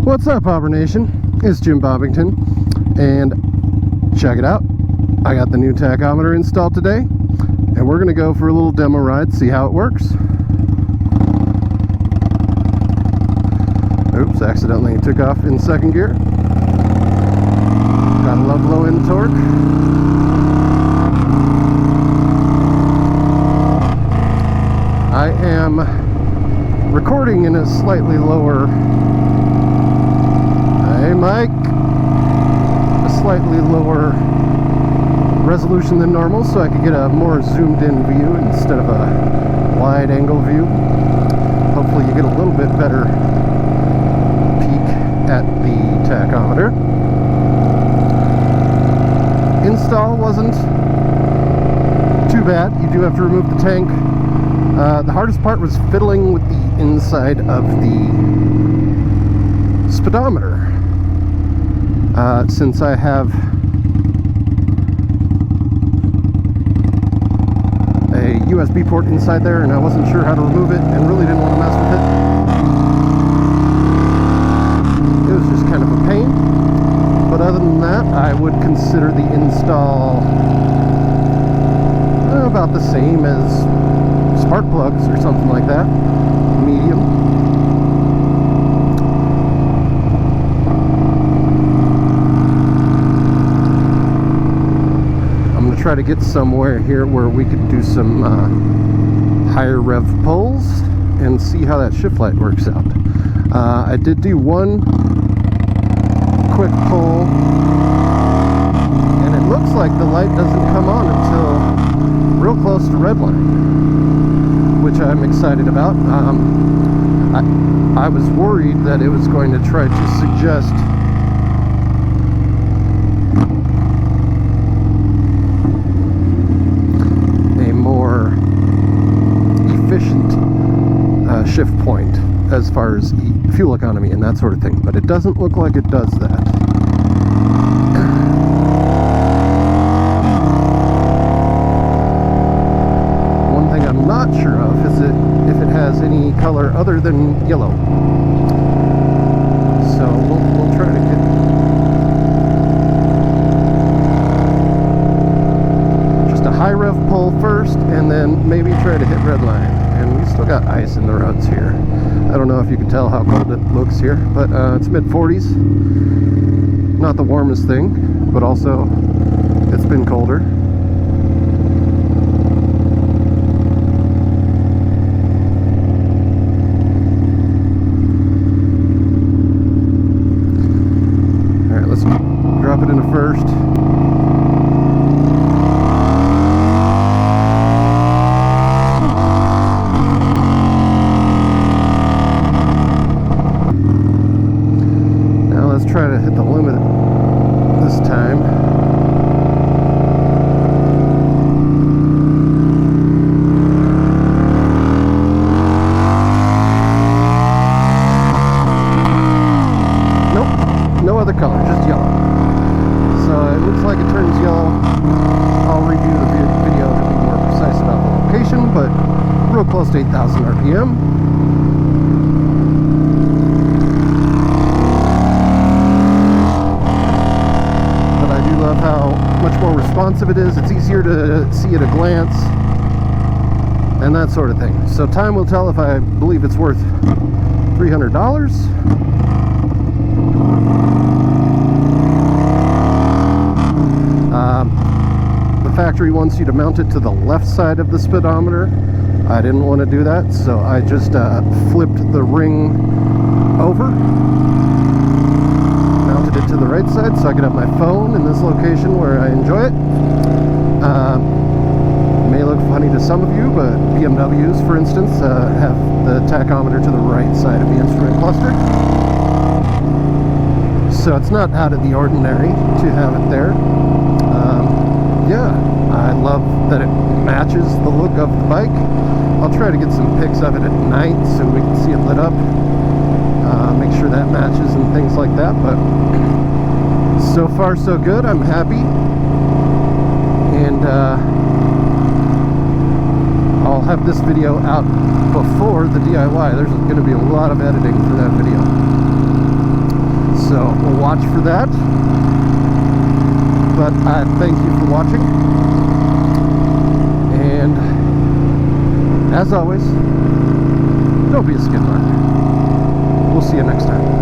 What's up, Auburn Nation? It's Jim Bobbington, and check it out. I got the new tachometer installed today, and we're going to go for a little demo ride, see how it works. Oops, accidentally took off in second gear. Gotta love low end torque. I am recording in a slightly lower, hey Mike, a slightly lower resolution than normal, so I could get a more zoomed in view instead of a wide angle view. Hopefully you get a little bit better peek at the tachometer. Install wasn't too bad. You do have to remove the tank. The hardest part was fiddling with the inside of the speedometer. Since I have a USB port inside there and I wasn't sure how to remove it and really didn't want to mess with it. It was just kind of a pain. But other than that, I would consider the install about the same as spark plugs or something like that. Medium. I'm going to try to get somewhere here where we could do some higher rev pulls and see how that shift light works out. I did do one quick pull, and it looks like the light doesn't come on until real close to red line, which I'm excited about. I was worried that it was going to try to suggest a more efficient shift point as far as fuel economy and that sort of thing, but it doesn't look like it does that. One thing I'm not sure of is if it has any color other than yellow. So we'll try to get just a high rev pull first and then maybe try to hit red line. And we still got ice in the roads here. I don't know if you can tell how cold it looks here, but it's mid-40s. Not the warmest thing, but also it's been colder. Alright, let's drop it into first. Try to hit the limit this time. Nope, no other color, just yellow. So it looks like it turns yellow. I'll review the video to be more precise about the location, but real close to 8,000 RPM. How much more responsive it is. It's easier to see at a glance and that sort of thing. So time will tell if I believe it's worth $300. The factory wants you to mount it to the left side of the speedometer. I didn't want to do that, so I just flipped the ring over, mounted it to the right side so I could have my phone in this location where I enjoy it. May look funny to some of you, but BMWs, for instance, have the tachometer to the right side of the instrument cluster. So it's not out of the ordinary to have it there. Yeah, I love that it matches the look of the bike. I'll try to get some pics of it at night so we can see it lit up. Make sure that matches and things like that, but so far so good. I'm happy, and I'll have this video out before the DIY. There's going to be a lot of editing for that video. So we'll watch for that. But I thank you for watching. And as always, don't be a skid mark. We'll see you next time.